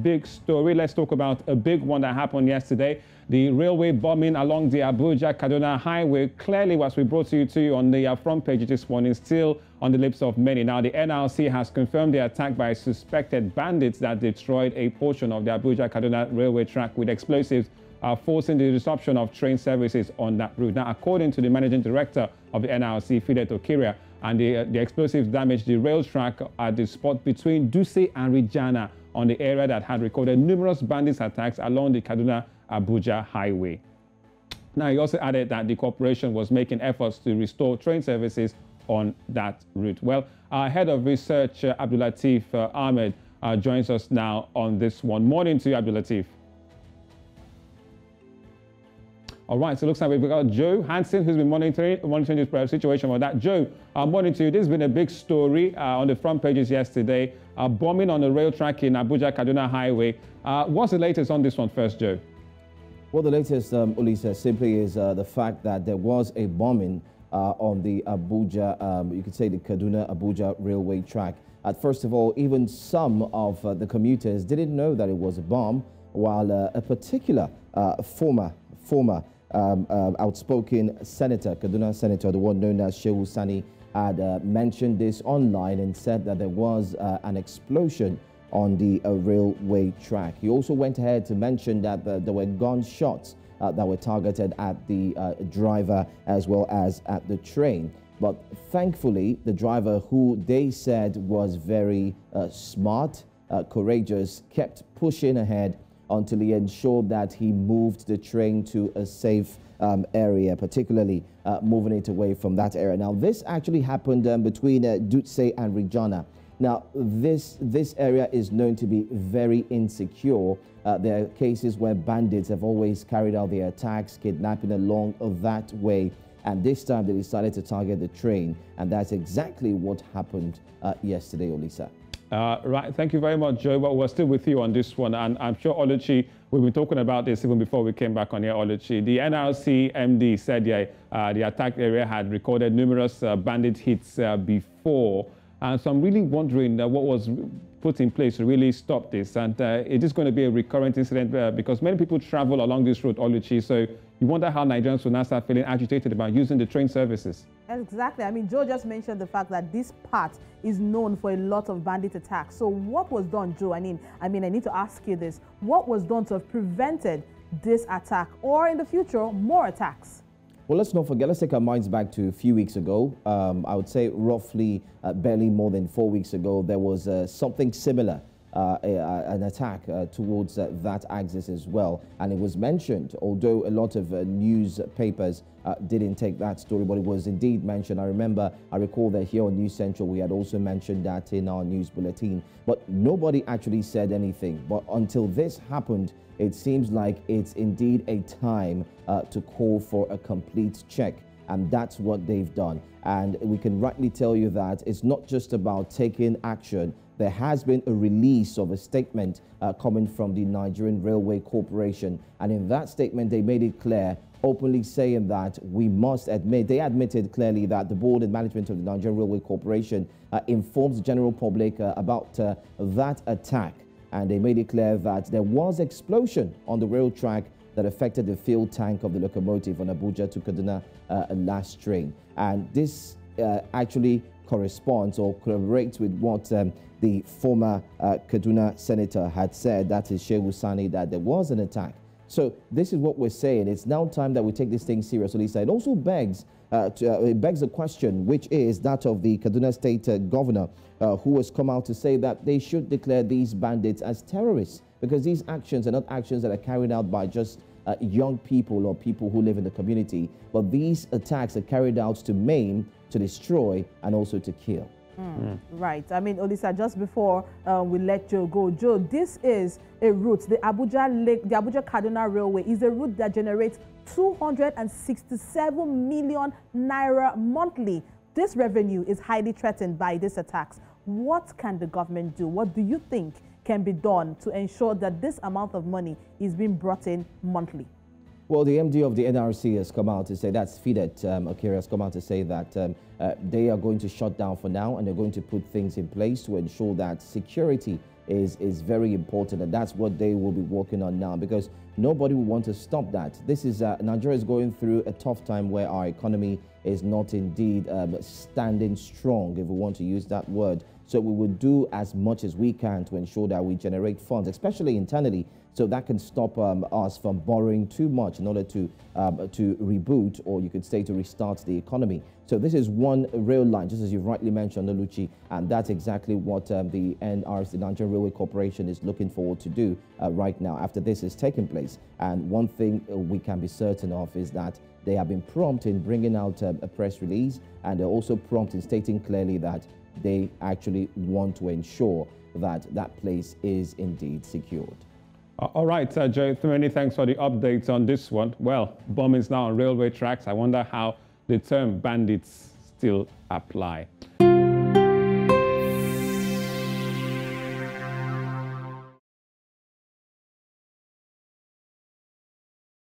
big story. Let's talk about a big one that happened yesterday. The railway bombing along the Abuja-Kaduna highway. Clearly, as we brought to you on the front page this morning, still on the lips of many. Now, the NRC has confirmed the attack by suspected bandits that destroyed a portion of the Abuja-Kaduna railway track with explosives, forcing the disruption of train services on that route. Now, according to the managing director of the NRC, Fidet Okiria, and the explosives damaged the rail track at the spot between Duse and Rijana on the area that had recorded numerous bandits attacks along the Kaduna-Abuja highway. Now, he also added that the corporation was making efforts to restore train services on that route. Well, our head of research, Abdulateef Ahmed, joins us now on this one. Morning to you, Abdulateef. All right, so it looks like we've got Joe Hansen, who's been monitoring this situation with that. Joe, morning to you. This has been a big story on the front pages yesterday. Bombing on the rail track in Abuja-Kaduna highway. What's the latest on this one first, Joe? Well, the latest, Ulisa, simply is the fact that there was a bombing on the Abuja, you could say the Kaduna-Abuja railway track. First of all, even some of the commuters didn't know that it was a bomb, while a particular former outspoken senator, Kaduna senator, the one known as Shehu Sani, had mentioned this online and said that there was an explosion on the railway track. He also went ahead to mention that there were gunshots that were targeted at the driver as well as at the train. But thankfully, the driver, who they said was very smart, courageous, kept pushing ahead until he ensured that he moved the train to a safe area, particularly moving it away from that area. Now, this actually happened between Dutse and Rijana. Now, this area is known to be very insecure. There are cases where bandits have always carried out their attacks, kidnapping along that way. And this time they decided to target the train. And that's exactly what happened yesterday, Olisa. Right, thank you very much, Joe. Well, we're still with you on this one, and I'm sure Oluchi, we've been talking about this even before we came back on here, Oluchi. The NRC MD said the attack area had recorded numerous bandit hits before, and so I'm really wondering what was put in place to really stop this, and it is going to be a recurrent incident because many people travel along this route, Oluchi, so you wonder how Nigerians will now start feeling agitated about using the train services. Exactly. I mean, Joe just mentioned the fact that this part is known for a lot of bandit attacks. So what was done, Joe? I mean, I need to ask you this. What was done to have prevented this attack or in the future, more attacks? Well, let's not forget, let's take our minds back to a few weeks ago. I would say roughly barely more than 4 weeks ago, there was something similar. An attack towards that axis as well, and it was mentioned, although a lot of newspapers didn't take that story, but it was indeed mentioned. I recall that here on News Central we had also mentioned that in our news bulletin, but nobody actually said anything. But until this happened, it seems like it's indeed a time to call for a complete check, and that's what they've done. And we can rightly tell you that it's not just about taking action. There has been a release of a statement coming from the Nigerian Railway Corporation. And in that statement, they made it clear, openly saying that we must admit, they admitted clearly that the board and management of the Nigerian Railway Corporation informs the general public about that attack. And they made it clear that there was explosion on the rail track that affected the fuel tank of the locomotive on Abuja to Kaduna last train. And this actually corresponds or corroborates with what the former Kaduna senator had said, that is Shehu Sani, that there was an attack. So this is what we're saying. It's now time that we take this thing seriously. It also begs it begs a question, which is that of the Kaduna State governor, who has come out to say that they should declare these bandits as terrorists, because these actions are not actions that are carried out by just young people or people who live in the community, but these attacks are carried out to maim, to destroy, and also to kill. Right. I mean, Olisa, just before we let Joe go, Joe, this is a route, the Abuja-Kaduna Railway is a route that generates 267 million naira monthly. This revenue is highly threatened by these attacks. What can the government do? What do you think can be done to ensure that this amount of money is being brought in monthly? Well, the MD of the NRC has come out to say, that's Fidet Okiria, has come out to say that they are going to shut down for now, and they're going to put things in place to ensure that security is very important, and that's what they will be working on now, because nobody will want to stop that. This is Nigeria is going through a tough time where our economy is not indeed standing strong, if we want to use that word. So we will do as much as we can to ensure that we generate funds, especially internally, so that can stop us from borrowing too much in order to reboot, or you could say to restart the economy. So this is one rail line, just as you've rightly mentioned, Oluchi, and that's exactly what the NRC, the Nigerian Railway Corporation, is looking forward to do right now after this has taken place. And one thing we can be certain of is that they have been prompt in bringing out a press release, and they're also prompt in stating clearly that they actually want to ensure that that place is indeed secured. All right, Joe, many thanks for the updates on this one. Well, bombings now on railway tracks. I wonder how the term bandits still apply.